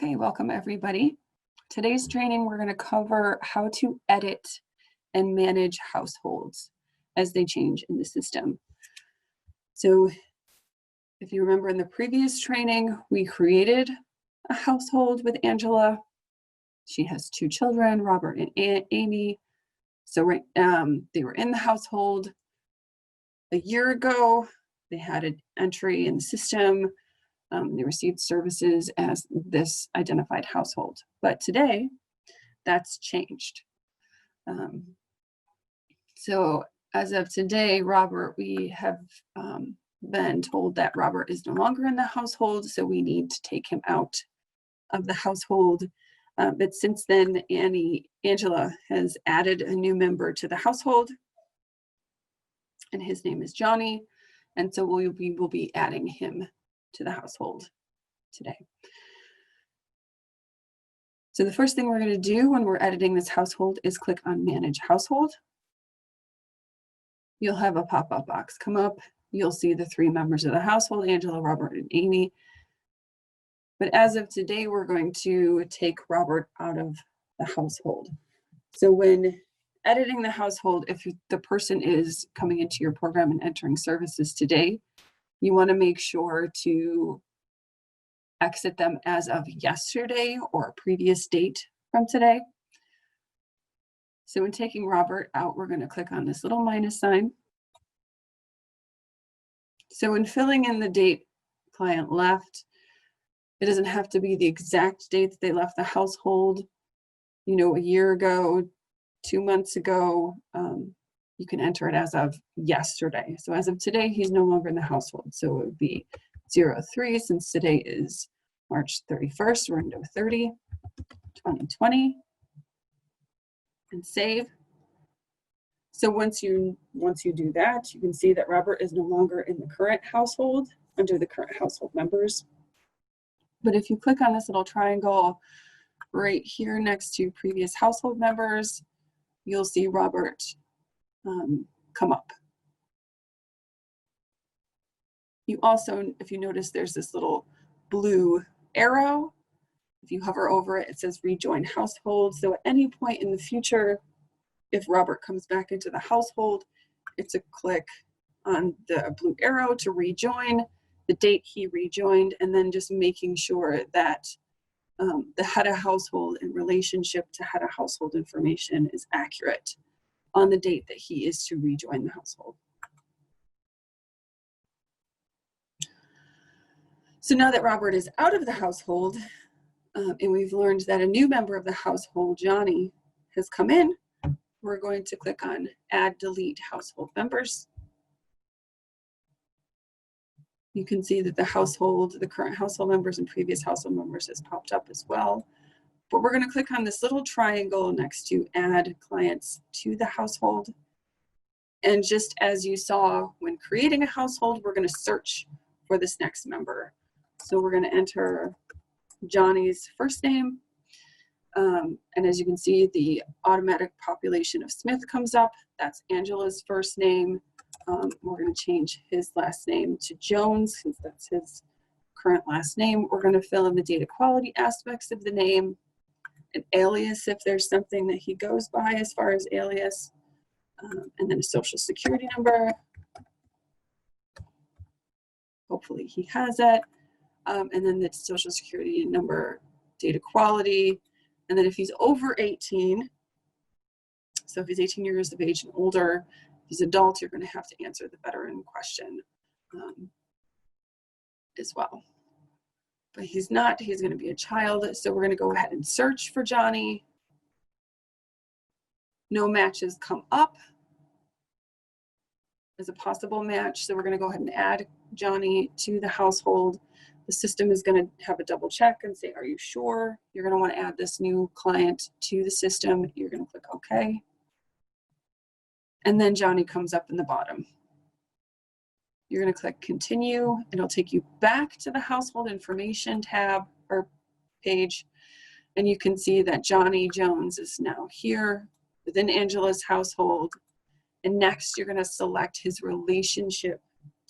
Okay, welcome everybody. Today's training, we're going to cover how to edit and manage households as they change in the system. So if you remember in the previous training, we created a household with Angela. She has two children, Robert and Amy. So they were in the household a year ago. They had an entry in the system. They received services as this identified household. But today, that's changed. So as of today, Robert, we have been told that Robert is no longer in the household, so we need to take him out of the household. But since then, Angela has added a new member to the household, and his name is Johnny. And so we will be adding him to the household today. So the first thing we're going to do when we're editing this household is click on Manage Household. You'll have a pop-up box come up. You'll see the three members of the household, Angela, Robert, and Amy. But as of today, we're going to take Robert out of the household. So when editing the household, if the person is coming into your program and entering services today, you want to make sure to exit them as of yesterday or a previous date from today. So when taking Robert out, we're going to click on this little minus sign. So when filling in the date client left, it doesn't have to be the exact date that they left the household, a year ago, 2 months ago. You can enter it as of yesterday. So as of today, he's no longer in the household. So it would be 03, since today is March 31st, we're into 30, 2020, and save. So once you do that, you can see that Robert is no longer in the current household under the current household members. But if you click on this little triangle right here next to previous household members, you'll see Robert come up. You also, if you notice, there's this little blue arrow. If you hover over it, it says rejoin household. So at any point in the future, if Robert comes back into the household, it's a click on the blue arrow to rejoin, the date he rejoined, and then just making sure that the head of household in relationship to head of household information is accurate on the date that he is to rejoin the household. So now that Robert is out of the household, and we've learned that a new member of the household, Johnny, has come in, we're going to click on Add Delete Household Members. You can see that the current household members and previous household members has popped up as well. But we're going to click on this little triangle next to Add Clients to the Household. And just as you saw when creating a household, we're going to search for this next member. So we're going to enter Johnny's first name. And as you can see, the automatic population of Smith comes up. That's Angela's first name. We're going to change his last name to Jones, since that's his current last name. We're going to fill in the data quality aspects of the name, an alias if there's something that he goes by as far as alias, and then a social security number. Hopefully he has it. And then the social security number, data quality. And then if he's over 18, so if he's 18 years of age and older, if he's adult, you're going to have to answer the veteran question as well. But he's not, he's going to be a child. So we're going to go ahead and search for Johnny. No matches come up as a possible match. So we're going to go ahead and add Johnny to the household. The system is going to have a double check and say, are you sure? You're going to want to add this new client to the system. You're going to click OK. And then Johnny comes up in the bottom. You're going to click Continue. It'll take you back to the Household Information tab or page. And you can see that Johnny Jones is now here within Angela's household. And next, you're going to select his relationship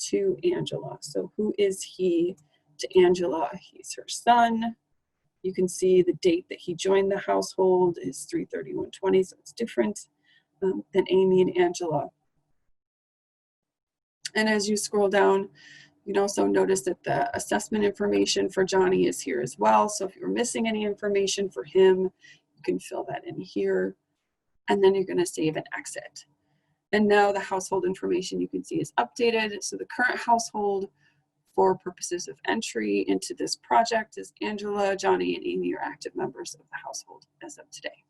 to Angela. So who is he to Angela? He's her son. You can see the date that he joined the household is 3/31/20, so it's different than Amy and Angela. And as you scroll down, you can also notice that the assessment information for Johnny is here as well. So if you're missing any information for him, you can fill that in here. And then you're going to save and exit. And now the household information you can see is updated. So the current household for purposes of entry into this project is Angela, Johnny, and Amy are active members of the household as of today.